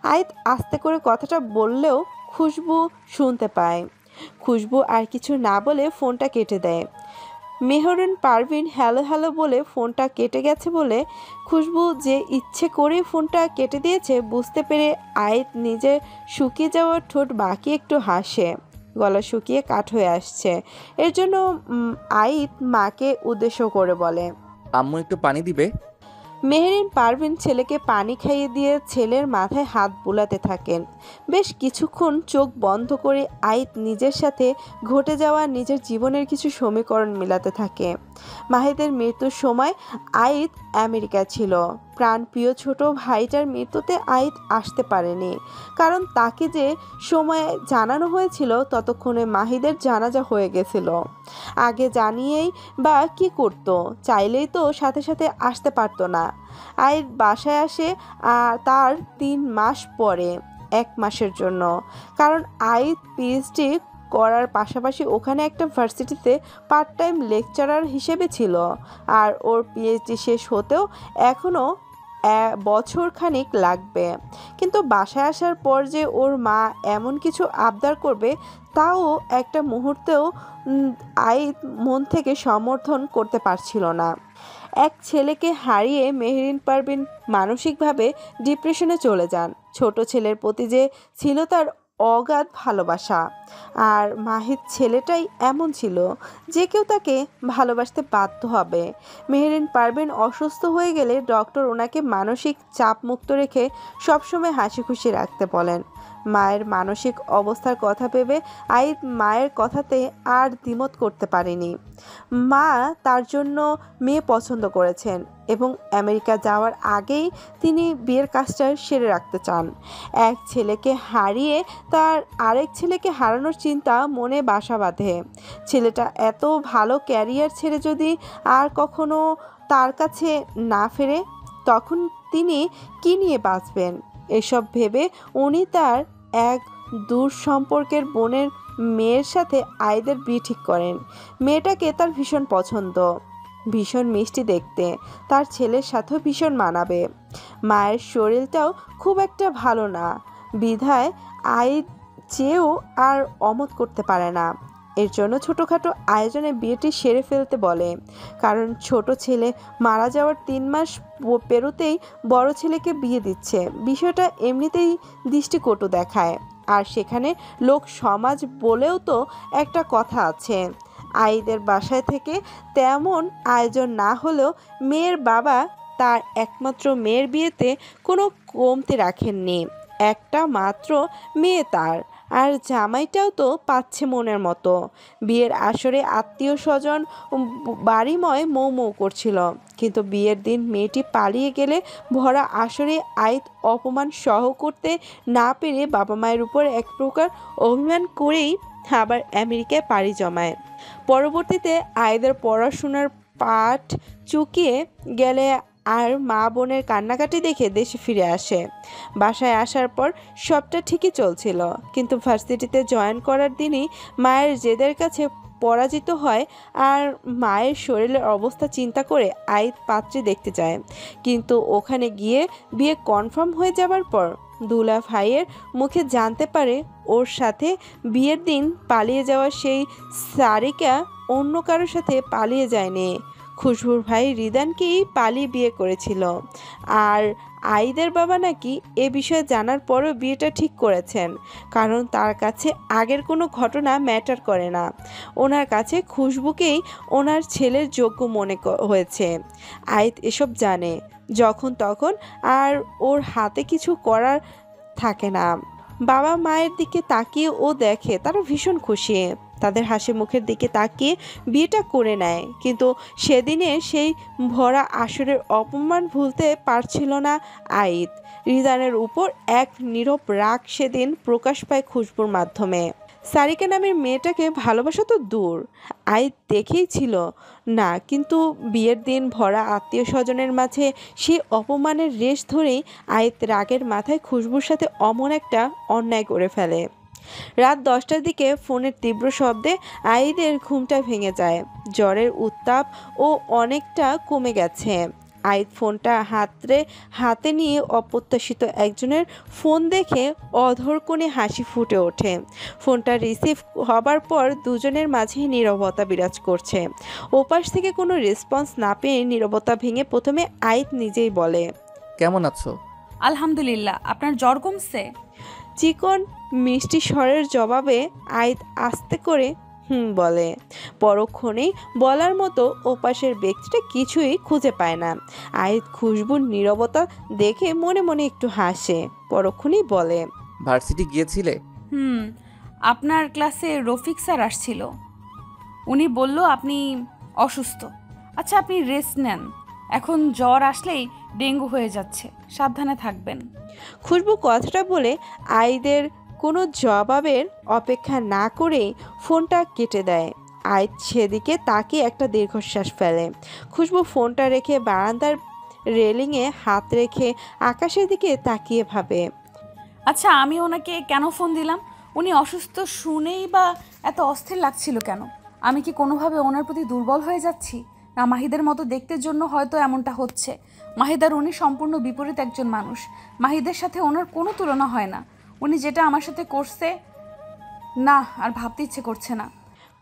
আইত আস্তে করে কথাটা বললেও খুশবু শুনতে পায়। খুশবু আর কিছু না বলে ফোনটা কেটে দেয়। মেহরিন পারভিন হ্যালো হ্যালো বলে ফোনটা কেটে গেছে বলে খুশবু যে ইচ্ছে করে ফোনটা কেটে দিয়েছে বুঝতে পেরে আইত নিজের শুকিয়ে যাওয়া ঠোঁট বাঁকিয়ে একটু হাসে। গলা শুকিয়ে কাঠ হয়ে আসছে। এর জন্য আইত মাকে উদ্দেশ্য করে বলে, আম্মু একটু পানি দিবে? মেহরিন পারভিন ছেলেকে পানি খাইয়ে দিয়ে ছেলের মাথায় হাত বুলাতে থাকেন। বেশ কিছুক্ষণ চোখ বন্ধ করে আইত নিজের সাথে ঘটে যাওয়া নিজের জীবনের কিছু সমীকরণ মেলাতে থাকে। মাহিদের মৃত্যুর সময় আইত আমেরিকা ছিল। প্রাণপ্রিয় ছোট ভাইটার মৃত্যুতে আইত আসতে পারেনি, কারণ তাকে যে সময় জানানো হয়েছিল ততক্ষণে মাহিদের জানাজা হয়ে গেছিল। আগে জানিয়েই বা কি করতো, চাইলেই তো সাথে সাথে আসতে পারতো না। আইর বাসায় আসে আর তার 3 মাস পরে, 1 মাসের জন্য। কারণ আইর পিএইচডি করার পাশাপাশি ওখানে একটা ভার্সিটিতে পার্ট টাইম লেকচারার হিসেবে ছিল। আর ওর পিএইচডি শেষ হতেও এখনও বছর খানিক লাগবে। কিন্তু বাসায় আসার পর যে ওর মা এমন কিছু আবদার করবে তাও একটা মুহূর্তেও আইত মন থেকে সমর্থন করতে পারছিল না। এক ছেলেকে হারিয়ে মেহরিন পারভিন মানসিকভাবে ডিপ্রেশনে চলে যান। ছোট ছেলের প্রতি যে ছিল তার অগাধ ভালোবাসা, আর মাহিদ ছেলেটাই এমন ছিল যে কেউ তাকে ভালোবাসতে বাধ্য হবে। মেহরিন পারভিন অসুস্থ হয়ে গেলে ডক্টর ওনাকে মানসিক চাপ মুক্ত রেখে সবসময় হাসি খুশি রাখতে বলেন। মায়ের মানসিক অবস্থার কথা ভেবে আইদ মায়ের কথাতে আর দ্বিমত করতে পারেনি। মা তার জন্য মেয়ে পছন্দ করেছেন এবং আমেরিকা যাওয়ার আগেই তিনি বিয়ের কাজটা সেরে রাখতে চান। এক ছেলেকে হারিয়ে তার আরেক ছেলেকে হারানোর চিন্তা মনে বাসা বাঁধে। ছেলেটা এত ভালো ক্যারিয়ার ছেড়ে যদি আর কখনো তার কাছে না ফেরে, তখন তিনি কি নিয়ে বাঁচবেন? এসব ভেবে উনি তার এক দূর সম্পর্কের বোনের মেয়ের সাথে আইদের বিয়ে ঠিক করেন। মেয়েটাকে তার ভীষণ পছন্দ, ভীষণ মিষ্টি দেখতে, তার ছেলের সাথেও ভীষণ মানাবে। মায়ের শরীরটাও খুব একটা ভালো না বিধায় আইদ চেয়েও আর অমত করতে পারে না। এর জন্য ছোটোখাটো আয়োজনে বিয়েটি সেরে ফেলতে বলে। কারণ ছোট ছেলে মারা যাওয়ার 3 মাস পেরোতেই বড় ছেলেকে বিয়ে দিচ্ছে, বিষয়টা এমনিতেই দৃষ্টিকটু দেখায়। আর সেখানে লোক সমাজ বলেও তো একটা কথা আছে। আইদের বাসায় থেকে তেমন আয়োজন না হলেও মেয়ের বাবা তার একমাত্র মেয়ের বিয়েতে কোনো কমতি রাখেননি। একটা মাত্র মেয়ে তার, আর জামাইটাও তো পাচ্ছে মনের মতো। বিয়ের আসরে আত্মীয় স্বজন বাড়িময় মৌ মৌ করছিল, কিন্তু বিয়ের দিন মেয়েটি পালিয়ে গেলে ভরা আসরে আইত অপমান সহ করতে না পেরে বাবা মায়ের উপর এক প্রকার অভিমান করেই আবার আমেরিকায় পাড়ি জমায়। পরবর্তীতে আইদের পড়াশোনার পাঠ চুকিয়ে গেলে আর মা বোনের কান্নাকাটি দেখে দেশে ফিরে আসে। বাসায় আসার পর সবটা ঠিকই চলছিল, কিন্তু ভার্সিটিতে জয়েন করার দিনই মায়ের জেদের কাছে পরাজিত হয়। আর মায়ের শরীরের অবস্থা চিন্তা করে আইত পাত্রী দেখতে যায়। কিন্তু ওখানে গিয়ে বিয়ে কনফার্ম হয়ে যাবার পর দুলা ভাইয়ের মুখে জানতে পারে ওর সাথে বিয়ের দিন পালিয়ে যাওয়া সেই সারিকা অন্য কারোর সাথে পালিয়ে যায়নি, খুশবুর ভাই রিদানকেই পালিয়ে বিয়ে করেছিল। আর আইদের বাবা নাকি এ বিষয়ে জানার পরও বিয়েটা ঠিক করেছেন, কারণ তার কাছে আগের কোনো ঘটনা ম্যাটার করে না। ওনার কাছে খুশবুকেই ওনার ছেলের যোগ্য মনে হয়েছে। আইদ এসব জানে যখন তখন, আর ওর হাতে কিছু করার থাকে না। বাবা মায়ের দিকে তাকিয়ে ও দেখে তারা ভীষণ খুশি। তাদের হাসি মুখের দিকে তাকিয়ে বিয়েটা করে নেয়। কিন্তু সেদিনে সেই ভরা আসরের অপমান ভুলতে পারছিল না আইদ। রিদানের উপর এক নীরব রাগ সেদিন প্রকাশ পায় খুশবুর মাধ্যমে। সারিকা নামের মেয়েটাকে ভালোবাসা তো দূর, আইদ দেখেই ছিল না, কিন্তু বিয়ের দিন ভরা আত্মীয় স্বজনের মাঝে সেই অপমানের রেশ ধরেই আইদ রাগের মাথায় খুশবুর সাথে অমন একটা অন্যায় করে ফেলে। রাত 10টার দিকে ফোনের তীব্র শব্দে আইদের ঘুমটা ভেঙে যায়। জ্বরের উত্তাপ ও অনেকটা কমে গেছে। আইদ ফোনটা হাতে নিয়ে অপ্রত্যাশিত একজনের ফোন দেখে অধর কোণে হাসি ফুটে ওঠে। ফোনটা রিসিভ হবার পর দুজনের মাঝে নীরবতা বিরাজ করছে। ওপাশ থেকে কোনো রেসপন্স না পেয়ে নীরবতা ভেঙে প্রথমে আইদ নিজেই বলে, কেমন আছো? আলহামদুলিল্লাহ। আপনার জ্বর কমছে? চিকন মিষ্টি স্বরের জবাবে আইদ আস্তে করে বলে। পরক্ষণেই বলার মতো ওপাশের ব্যক্তিটা কিছুই খুঁজে পায় না। আইদ খুশবুর নীরবতা দেখে মনে মনে একটু হাসে, পরক্ষণেই বলে, ভার্সিটি গিয়েছিলে? আপনার ক্লাসে রফিক স্যার আসছিল। উনি বলল আপনি অসুস্থ। আচ্ছা, আপনি রেস্ট নেন, এখন জ্বর আসলেই ডেঙ্গু হয়ে যাচ্ছে, সাবধানে থাকবেন। খুশবু কথাটা বলে আইদের কোনো জবাবের অপেক্ষা না করেই ফোনটা কেটে দেয়। আইদ সেদিকে তাকিয়ে একটা দীর্ঘশ্বাস ফেলে। খুশবু ফোনটা রেখে বারান্দার রেলিংয়ে হাত রেখে আকাশের দিকে তাকিয়ে ভাবে, আচ্ছা, আমি ওনাকে কেন ফোন দিলাম? উনি অসুস্থ শুনেই বা এত অস্থির লাগছিল কেন? আমি কি কোনোভাবে ওনার প্রতি দুর্বল হয়ে যাচ্ছি? না মাহিদের মতো দেখতে জন্য হয়তো এমনটা হচ্ছে। মাহিদার উনি সম্পূর্ণ বিপরীত একজন মানুষ। মাহিদের সাথে ওনার কোনো তুলনা হয় না। উনি যেটা আমার সাথে করছে, না আর ভাবতে ইচ্ছে করছে না।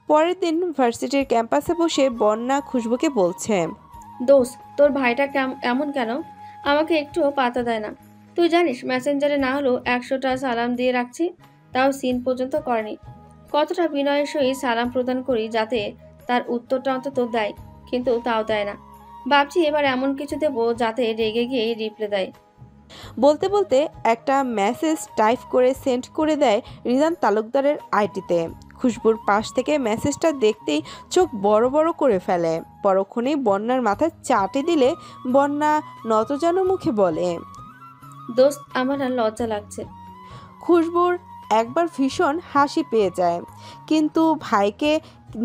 পরের দিন ভার্সিটির ক্যাম্পাসে বসে বন্যা খুশবুকে বলছে, দোস্ত, তোর ভাইটা এমন কেন? আমাকে একটুও পাত্তা দেয় না। তুই জানিস মেসেঞ্জারে না হলেও 100টা সালাম দিয়ে রাখছি, তাও সিন পর্যন্ত করেনি। কতটা বিনয়ের সহিত সালাম প্রদান করি যাতে তার উত্তরটা অন্তত দেয়, কিন্তু তাও দেয় না। ভাবছি এবার এমন কিছু দেবো যাতে রেগে গিয়ে রিপ্লাই দেয়। বলতে বলতে একটা মেসেজ টাইপ করে সেন্ড করে দেয় রিদান তালুকদারের আইডিতে। খুশবুর পাশ থেকে মেসেজটা দেখতেই চোখ বড় বড় করে ফেলে। পরক্ষণেই বন্যার মাথায় চাটে দিলে বন্যা নতজানু মুখে বলে, দোস্ত, আমার আর লজ্জা লাগছে। খুশবুর একবার ভীষণ হাসি পেয়ে যায়, কিন্তু ভাইকে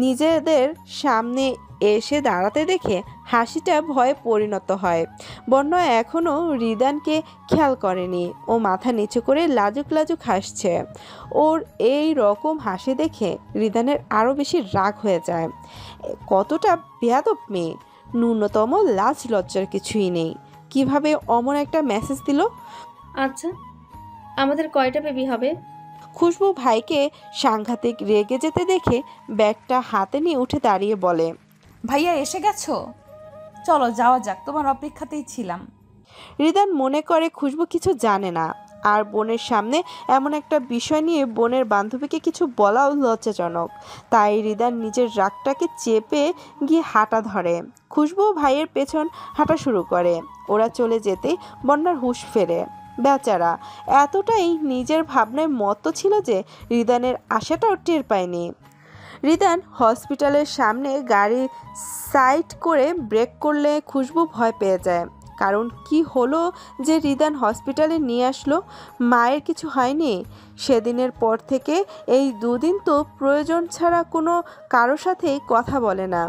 নিজেদের সামনে এসে দাঁড়াতে দেখে হাসিটা ভয়ে পরিণত হয়। বন্যা এখনও রিদানকে খেয়াল করেনি। ও মাথা নিচু করে লাজুক লাজুক হাসছে। ওর এই রকম হাসি দেখে রিদানের আরও বেশি রাগ হয়ে যায়। কতটা বেয়াদব মেয়ে, ন্যূনতম লাজ লজ্জার কিছুই নেই। কিভাবে অমন একটা মেসেজ দিল? আচ্ছা, আমাদের কয়টা বেবি হবে? খুশবু ভাইকে সাংঘাতিক রেগে যেতে দেখে ব্যাগটা হাতে নিয়ে উঠে দাঁড়িয়ে বলে, ভাইয়া এসে গেছো? চলো যাওয়া যাক, তোমার অপেক্ষাতেই ছিলাম। রিদান মনে করে খুশবু কিছু জানে না, আর বোনের সামনে এমন একটা বিষয় নিয়ে বোনের বান্ধবীকে কিছু বলাও লজ্জাজনক। তাই রিদান নিজের রাগটাকে চেপে গিয়ে হাঁটা ধরে। খুশবু ভাইয়ের পেছন হাঁটা শুরু করে। ওরা চলে যেতে বন্যার হুঁশ ফেরে। বেচারা এতটাই নিজের ভাবনায় মত্ত ছিল যে রিদানের আশাটাও টের পায়নি। রিদান হসপিটালের সামনে গাড়ি সাইড করে ব্রেক করলে খুশবু ভয় পেয়ে যায়। কারণ কি হলো যে রিদান হসপিটালে নিয়ে আসলো? মায়ের কিছু হয়নি? সেদিনের পর থেকে এই দুদিন তো প্রয়োজন ছাড়া কোনো কারো সাথেই কথা বলে না,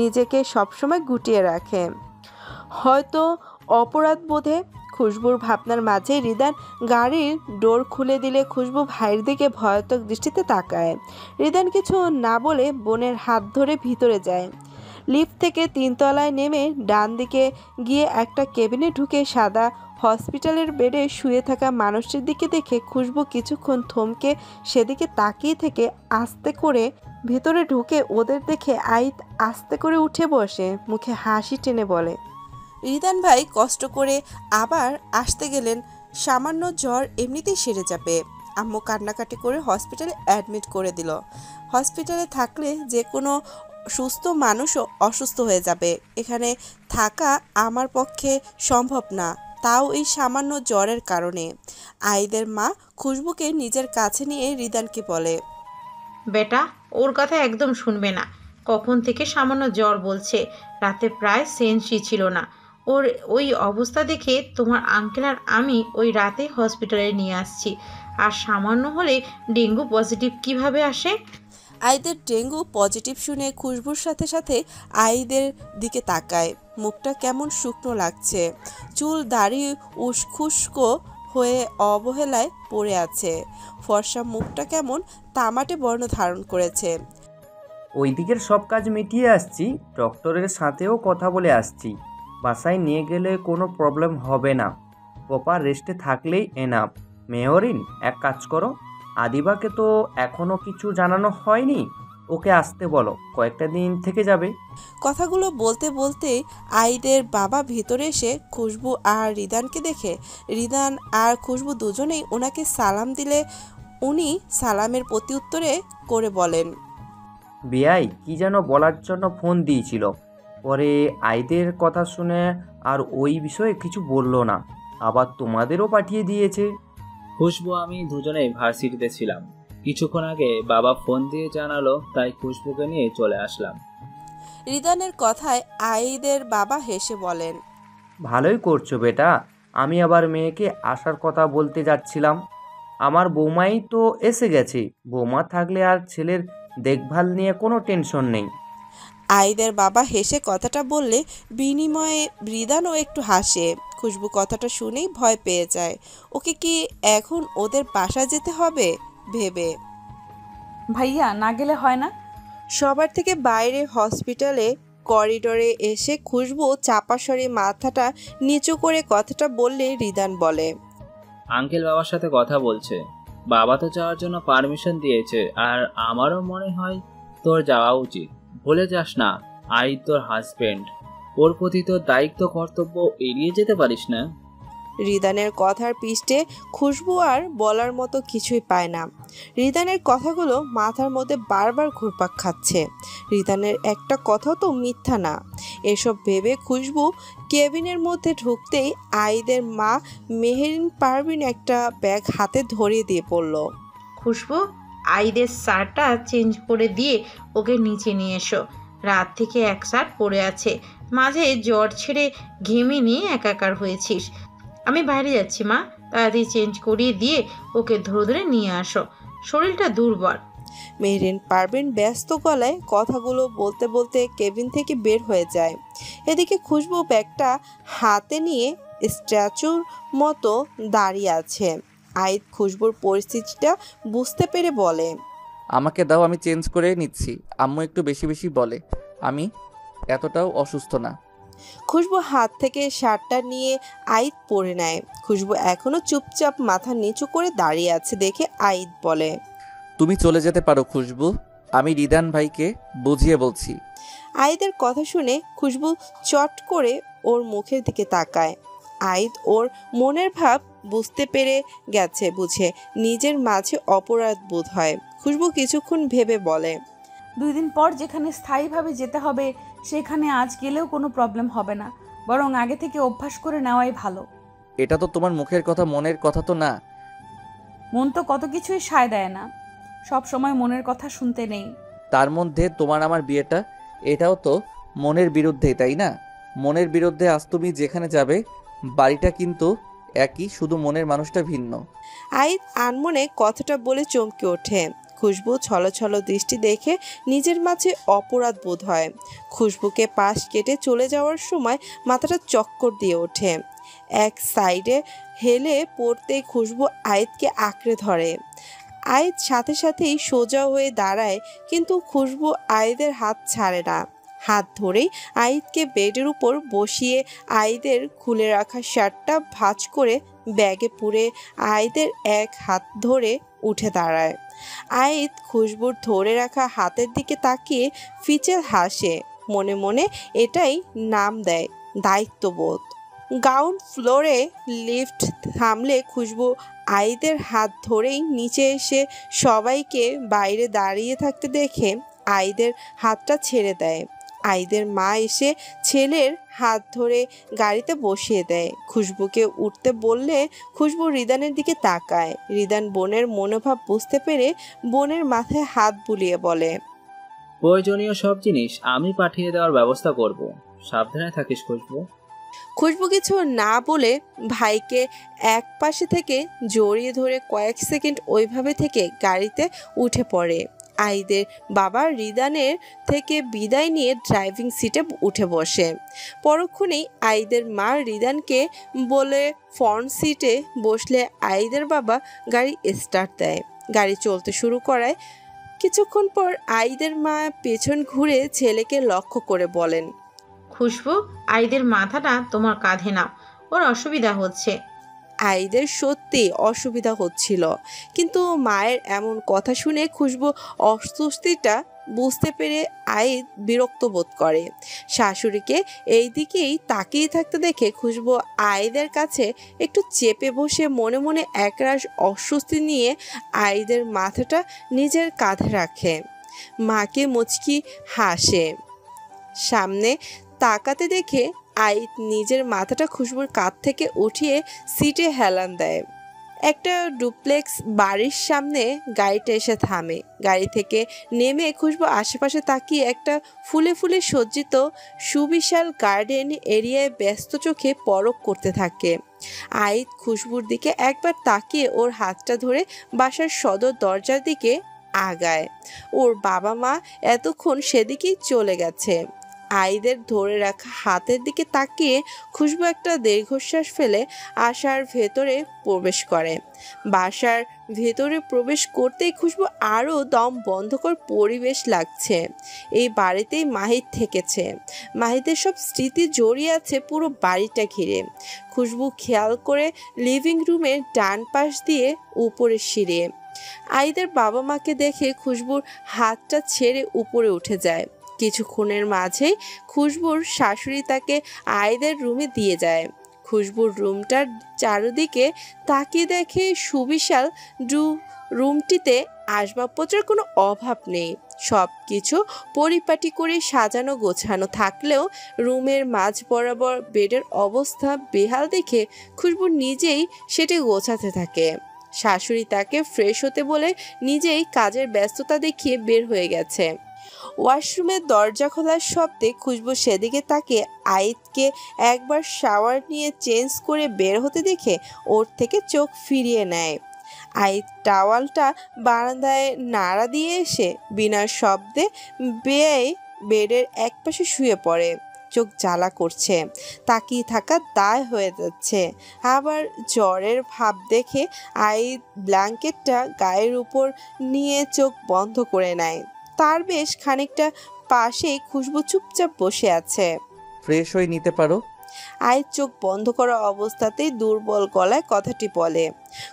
নিজেকে সবসময় গুটিয়ে রাখে। হয়তো অপরাধ বোধে। খুশবুর ভাবনার মাঝে রিদান গাড়ির ডোর খুলে দিলে খুশবু ভাইয়ের দিকে ভয়াতক দৃষ্টিতে তাকায়। রিদান কিছু না বলে বোনের হাত ধরে ভিতরে যায়। লিফট থেকে 3 তলায় নেমে ডান দিকে গিয়ে একটা কেবিনে ঢুকে সাদা হসপিটালের বেডে শুয়ে থাকা মানুষটির দিকে দেখে খুশবু কিছুক্ষণ থমকে সেদিকে তাকিয়ে থেকে আস্তে করে ভেতরে ঢুকে ওদের দেখে আইত আস্তে করে উঠে বসে মুখে হাসি টেনে বলে, রিদান ভাই কষ্ট করে আবার আসতে গেলেন, সামান্য জ্বর এমনিতেই সেরে যাবে। আম্মু কান্নাকাটি করে হসপিটালে অ্যাডমিট করে দিল। হসপিটালে থাকলে যে কোনো সুস্থ মানুষও অসুস্থ হয়ে যাবে। এখানে থাকা আমার পক্ষে সম্ভব না, তাও এই সামান্য জ্বরের কারণে। আইদের মা খুশবুকে নিজের কাছে নিয়ে রিদানকে বলে, বেটা, ওর কথা একদম শুনবে না। কখন থেকে সামান্য জ্বর বলছে, রাতে প্রায় সেন্সই ছিল না। ওর ওই অবস্থা দেখে তোমার আঙ্কেল আর আমি ওই রাতে হসপিটালে নিয়ে আসছি। আর সামান্য হলে ডেঙ্গু পজিটিভ কিভাবে আসে? আইদের ডেঙ্গু পজিটিভ শুনে খুশবুর সাথে সাথে আইদের দিকে তাকায়। মুখটা কেমন শুকনো লাগছে, চুল দাড়ি উস্কুস্কো হয়ে অবহেলায় পড়ে আছে। ফর্সা মুখটা কেমন তামাটে বর্ণ ধারণ করেছে। ওই দিকের সব কাজ মিটিয়ে আসছি, ডক্টরের সাথেও কথা বলে আসছি। বাসায় নিয়ে গেলে কোনো প্রবলেম হবে না, প্রপার রেস্টে থাকলেই এনাফ। মেহরিন, এক কাজ করো, আদিবাকে তো এখনও কিছু জানানো হয়নি, ওকে আসতে বলো, কয়েকটা দিন থেকে যাবে। কথাগুলো বলতে বলতে আইদের বাবা ভিতরে এসে খুশবু আর রিদানকে দেখে রিদান আর খুশবু দুজনেই ওনাকে সালাম দিলে উনি সালামের প্রত্যুত্তরে করে বলেন, বিআই কি যেন বলার জন্য ফোন দিয়েছিল, পরে আইদের কথা শুনে আর ওই বিষয়ে কিছু বললো না, আবার তোমাদেরও পাঠিয়ে দিয়েছে। খুশবু আমি দুজনেই ভার্সিটিতে ছিলাম, কিছুক্ষণ আগে বাবা ফোন দিয়ে জানালো, তাই খুশবুকে নিয়ে চলে আসলাম। রিদানের কথায় আইদের বাবা হেসে বলেন, ভালোই করছো বেটা, আমি আবার মেয়েকে আসার কথা বলতে যাচ্ছিলাম। আমার বৌমাই তো এসে গেছে, বৌমা থাকলে আর ছেলের দেখভাল নিয়ে কোনো টেনশন নেই। আইদের বাবা হেসে কথাটা বললে বিনিময়ে রিদানও একটু হাসে। খুশবু কথাটা শুনেই ভয় পেয়ে যায়, ওকে কি এখন ওদের বাসায় যেতে হবে ভেবে। ভাইয়া না গেলে হয় না? সবার থেকে বাইরে হসপিটালে করিডোরে এসে খুশবু চাপা স্বরে মাথাটা নিচু করে কথাটা বললে রিদান বলে, আঙ্কেল বাবার সাথে কথা বলছে, বাবা তো যাওয়ার জন্য পারমিশন দিয়েছে, আর আমারও মনে হয় তোর যাওয়া উচিত। ভুলে যাস না, আই তোর হাজবেন্ড, ওর প্রতি তোর দায়িত্ব কর্তব্য এড়িয়ে যেতে পারিস না। রিদানের কথার পৃষ্ঠে খুশবু আর বলার মতো কিছুই পায় না। রিদানের কথাগুলো মাথার মধ্যে বারবার ঘুরপাক খাচ্ছে। রিদানের একটা কথা তো মিথ্যা না। এসব ভেবে খুশবু কেবিনের মধ্যে ঢুকতেই আইদের মা মেহেরিন পারভিন একটা ব্যাগ হাতে ধরিয়ে দিয়ে পড়ল। খুশবু, আইদের শার্টটা চেঞ্জ করে দিয়ে ওকে নিচে নিয়ে এসো, রাত থেকে এক শার্ট পরে আছে, মাঝে জ্বর ছেড়ে ঘেমে নিয়ে একাকার হয়েছিস। আমি বাইরে যাচ্ছি মা, তাড়াতাড়ি চেঞ্জ করিয়ে দিয়ে ওকে ধরে ধরে নিয়ে আসো, শরীরটা দুর্বল। মেহরিন পারভিন ব্যস্ত গলায় কথাগুলো বলতে বলতে কেবিন থেকে বের হয়ে যায়। এদিকে খুশবু ব্যাগটা হাতে নিয়ে স্ট্যাচুর মতো দাঁড়িয়ে আছে। আইদ খুশবুর পরিস্থিতিটা বুঝতে পেরে বলে, আমাকে দাও, আমি চেঞ্জ করে নিচ্ছি। আম্মু একটু বেশি বেশি বলে, আমি এতটাও অসুস্থ না। খুশবু হাত থেকে শার্টটা নিয়ে আইদ পরে নেয়। খুশবু এখনো চুপচাপ মাথা নিচু করে দাঁড়িয়ে আছে দেখে আইদ বলে, তুমি চলে যেতে পারো খুশবু, আমি রিদান ভাইকে বুঝিয়ে বলছি। আইদের কথা শুনে খুশবু চট করে ওর মুখের দিকে তাকায়। আইদ ওর মনের ভাব বুঝতে পেরে গেছে বুঝে নিজের মাঝে অপরাধ বোধ হয়। খুশবু কিছুক্ষণ ভেবে বলে, 2 দিন পর যেখানে স্থায়ীভাবে যেতে হবে সেখানে আজ গেলেও কোনো প্রবলেম হবে না, বরং আগে থেকে অভ্যাস করে নেওয়াই ভালো। এটা তো তোমার মুখের কথা, মনের কথা তো না। মন তো কত কিছুই সায় দেয় না, সব সময় মনের কথা শুনতে নেই। তার মধ্যে তোমার আমার বিয়েটা, এটাও তো মনের বিরুদ্ধেই, তাই না? মনের বিরুদ্ধে আজ তুমি যেখানে যাবে, বাড়িটা কিন্তু একই, শুধু মনের মানুষটা ভিন্ন। আইদ আনমনে কথাটা বলে চমকে ওঠে। খুশবু ছলছল দৃষ্টি দেখে নিজের মাঝে অপরাধ বোধ হয়। খুশবুকে পাশ কেটে চলে যাওয়ার সময় মাথাটা চক্কর দিয়ে ওঠে। এক সাইডে হেলে পড়তেই খুশবু আইদকে আঁকড়ে ধরে। আইদ সাথে সাথেই সোজা হয়ে দাঁড়ায়, কিন্তু খুশবু আইদের হাত ছাড়ে না। হাত ধরেই আইদকে বেডের উপর বসিয়ে আইদের খুলে রাখা শার্টটা ভাঁজ করে ব্যাগে পুরে আইদের এক হাত ধরে উঠে দাঁড়ায়। আইদ খুশবুর ধরে রাখা হাতের দিকে তাকিয়ে ফিচেল হাসে, মনে মনে এটাই নাম দেয় দায়িত্ববোধ। গ্রাউন্ড ফ্লোরে লিফট থামলে খুশবু আইদের হাত ধরেই নিচে এসে সবাইকে বাইরে দাঁড়িয়ে থাকতে দেখে আইদের হাতটা ছেড়ে দেয়। আইদের মা এসে ছেলের হাত ধরে গাড়িতে বসিয়ে দেয়। খুশবুকে উঠতে বললে খুশবু রিদানের দিকে তাকায়। রিদান বোনের মনোভাব বুঝতে পেরে বোনের মাথায় হাত বুলিয়ে বলে, প্রয়োজনীয় সব জিনিস আমি পাঠিয়ে দেওয়ার ব্যবস্থা করব, সাবধানে থাকিস খুশবু। খুশবু কিছু না বলে ভাইকে এক পাশে থেকে জড়িয়ে ধরে কয়েক সেকেন্ড ওইভাবে থেকে গাড়িতে উঠে পড়ে। আইদের বাবা রিদানের থেকে বিদায় নিয়ে ড্রাইভিং সিটে উঠে বসে। পরক্ষণেই আইদের মা রিদানকে বলে ফ্রন্ট সিটে বসলে আইদের বাবা গাড়ি স্টার্ট দেয়। গাড়ি চলতে শুরু করায় কিছুক্ষণ পর আইদের মা পেছন ঘুরে ছেলেকে লক্ষ্য করে বলেন, খুশবু, আইদের মাথাটা তোমার কাঁধে নাও, ওর অসুবিধা হচ্ছে। আইদের সত্যি অসুবিধা হচ্ছিল, কিন্তু মায়ের এমন কথা শুনে খুশবু অস্বস্তিটা বুঝতে পেরে আইদ বিরক্ত বোধ করে। শাশুড়িকে এই দিকেই তাকিয়ে থাকতে দেখে খুশবু আইদের কাছে একটু চেপে বসে মনে মনে একরাশ অস্বস্তি নিয়ে আইদের মাথাটা নিজের কাঁধে রাখে। মাকে মুচকি হাসে। সামনে তাকাতে দেখে আইত নিজের মাথাটা খুশবুর কাঁধ থেকে উঠিয়ে সিটে হেলান দেয়। একটা ডুপ্লেক্স বাড়ির সামনে গাড়িটা এসে থামে। গাড়ি থেকে নেমে খুশবু আশেপাশে তাকিয়ে একটা ফুলে ফুলে সজ্জিত সুবিশাল গার্ডেন এরিয়ায় ব্যস্ত চোখে পরখ করতে থাকে। আইত খুশবুর দিকে একবার তাকিয়ে ওর হাতটা ধরে বাসার সদর দরজার দিকে আগায়। ওর বাবা মা এতক্ষণ সেদিকেই চলে গেছে। আইদের ধরে রাখা হাতের দিকে তাকিয়ে খুশবু একটা দীর্ঘশ্বাস ফেলে আশার ভেতরে প্রবেশ করে। বাসার ভেতরে প্রবেশ করতেই খুশবু আরও দম বন্ধকর পরিবেশ লাগছে। এই বাড়িতেই মাহিদ থেকেছে। মাহিদের সব স্মৃতি জড়িয়ে আছে পুরো বাড়িটা ঘিরে। খুশবু খেয়াল করে লিভিং রুমের ডান পাশ দিয়ে উপরে সিঁড়ে। আইদের বাবা মাকে দেখে খুশবুর হাতটা ছেড়ে উপরে উঠে যায়। কিছুক্ষণের মাঝেই খুশবুর শাশুড়ি তাকে আইদের রুমে দিয়ে যায়। খুশবুর রুমটার চারদিকে তাকিয়ে দেখে সুবিশাল রুমটিতে আসবাবপত্রের কোনো অভাব নেই। সব কিছু পরিপাটি করে সাজানো গোছানো থাকলেও রুমের মাঝ বরাবর বেডের অবস্থা বেহাল দেখে খুশবু নিজেই সেটি গোছাতে থাকে। শাশুড়ি তাকে ফ্রেশ হতে বলে নিজেই কাজের ব্যস্ততা দেখিয়ে বের হয়ে গেছে। ওয়াশরুমের দরজা খোলার শব্দে খুশবু সেদিকে তাকিয়ে আইতকে একবার শাওয়ার নিয়ে চেঞ্জ করে বের হতে দেখে ওর থেকে চোখ ফিরিয়ে নেয়। আইত টাওয়ালটা বারান্দায় নাড়া দিয়ে এসে বিনা শব্দে বেডের একপাশে শুয়ে পড়ে। চোখ জ্বালা করছে, তাকিয়ে থাকা দায় হয়ে যাচ্ছে। আবার জ্বরের ভাব দেখে আইত ব্ল্যাঙ্কেটটা গায়ের উপর নিয়ে চোখ বন্ধ করে নেয়। তার বেশ খানিকটা পাশেই খুশবু চুপচাপ বসে আছে। ফ্রেশ হয়ে নিতে পারো। আইত চোখ বন্ধ করা অবস্থাতেই দুর্বল গলায় কথাটি বলে।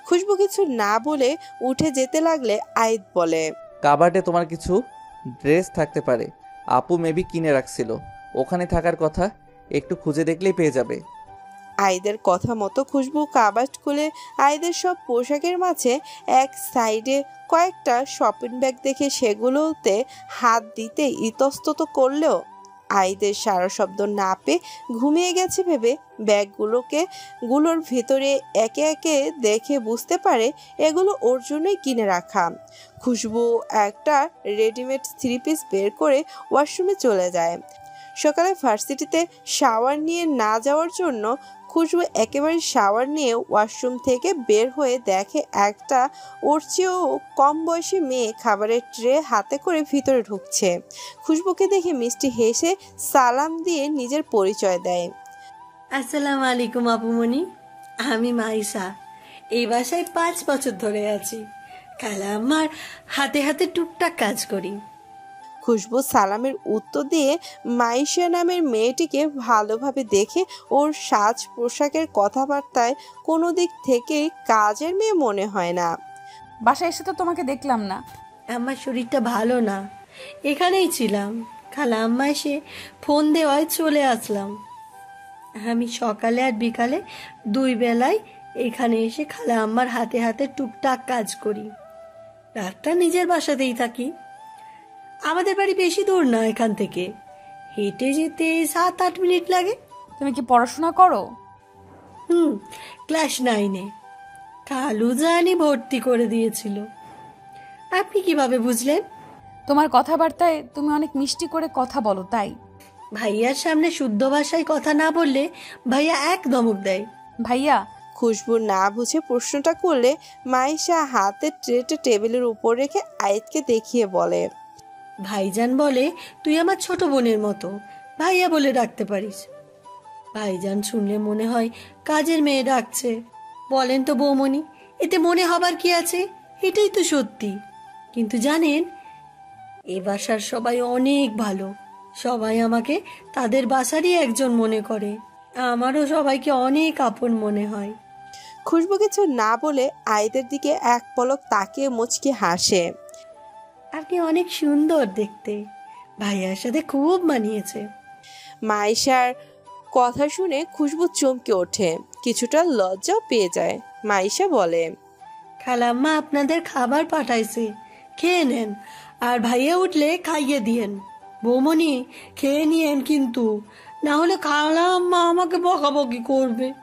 খুশবু কিছু না বলে উঠে যেতে লাগলে আইত বলে, কাবার্ডে তোমার কিছু ড্রেস থাকতে পারে, আপু মেবি কিনে রাখছিল, ওখানে থাকার কথা, একটু খুঁজে দেখলেই পেয়ে যাবে। আইদের কথা মতো খুশবু কাবার্ড খুলে আইদের সব পোশাকের মাঝে এক সাইডে কয়েকটা শপিং ব্যাগ দেখে সেগুলোতে হাত দিতে ইতস্তত করলেও আইদের সারা শব্দ না পেয়ে ঘুমিয়ে গেছে ভেবে ব্যাগগুলোর ভিতরে একে একে দেখে বুঝতে পারে এগুলো ওর জন্যই কিনে রাখা। খুশবু একটা রেডিমেড 3 পিস বের করে ওয়াশরুমে চলে যায়। সকালে ভার্সিটিতে শাওয়ার নিয়ে না যাওয়ার জন্য খুশবু একেবারে শাওয়ার নিয়ে ওয়াশরুম থেকে বের হয়ে দেখে একটা ওর চেয়েও কম বয়সী মেয়ে খাবারের ট্রে হাতে করে ভিতরে ঢুকছে। খুশবুকে দেখে মিষ্টি হেসে সালাম দিয়ে নিজের পরিচয় দেয়। আসসালামু আলাইকুম আপুমনি, আমি মাইসা। এই বাসায় 5 বছর ধরে আছি। খালা আমার হাতে হাতে টুকটাক কাজ করি। খুশবু সালামের উত্তর দিয়ে মাইশা নামের মেয়েটিকে ভালোভাবে দেখে ওর সাজ পোশাকের কথাবার্তায় কোনো দিক থেকে কাজের মেয়ে মনে হয় না। বাসায় এসে তো তোমাকে দেখলাম না। আমার শরীরটা ভালো না, এখানেই ছিলাম। খালা আম্মা এসে ফোন দেওয়ায় চলে আসলাম। আমি সকালে আর বিকালে 2 বেলায় এখানে এসে খালা আম্মার হাতে হাতে টুকটাক কাজ করি। রাতটা নিজের বাসাতেই থাকি। আমাদের বাড়ি বেশি দূর না এখান থেকে, হেঁটে যেতে 7-8 মিনিট লাগে। তুমি কি পড়াশোনা করো? ক্লাস 9-এ। কালু জানি ভর্তি করে দিয়েছিল। আপনি কিভাবে বুঝলেন? তোমার কথাবার্তায় তুমি অনেক মিষ্টি করে কথা বলো তাই। ভাইয়ার সামনে শুদ্ধ ভাষায় কথা না বললে ভাইয়া এক ধমক দেয়। ভাইয়া? খুশবু না বুঝে প্রশ্নটা করলে মাইশা হাতের ট্রেটা টেবিলের উপর রেখে আইতকে দেখিয়ে বলে, ভাইজান বলে তুই আমার ছোট বোনের মতো, ভাইয়া বলে ডাকতে পারিস। ভাইজান শুনলে মনে হয় কাজের মেয়ে ডাকছে। বলেন তো বৌমনি, এতে মনে হবার কি আছে? এটাই তো সত্যি। কিন্তু জানেন, এ বাসার সবাই অনেক ভালো, সবাই আমাকে তাদের বাসারই একজন মনে করে। আমারও সবাইকে অনেক আপন মনে হয়। খুশবু কিছু না বলে আইদের দিকে এক পলক তাকিয়ে মুচকি হাসে। আপনি অনেক সুন্দর দেখতে, ভাইয়ার সাথে খুব মানিয়েছে। মাইশার কথা শুনে খুশবু চমকে ওঠে, কিছুটা লজ্জাও পেয়ে যায়। মাইশা বলে, খালাম্মা আপনাদের খাবার পাঠাইছে, খেয়ে নেন, আর ভাইয়া উঠলে খাইয়ে দিয়েন। বৌমনি খেয়ে নিয়েন কিন্তু, না হলে খালাম্মা আমাকে বকাবকি করবে।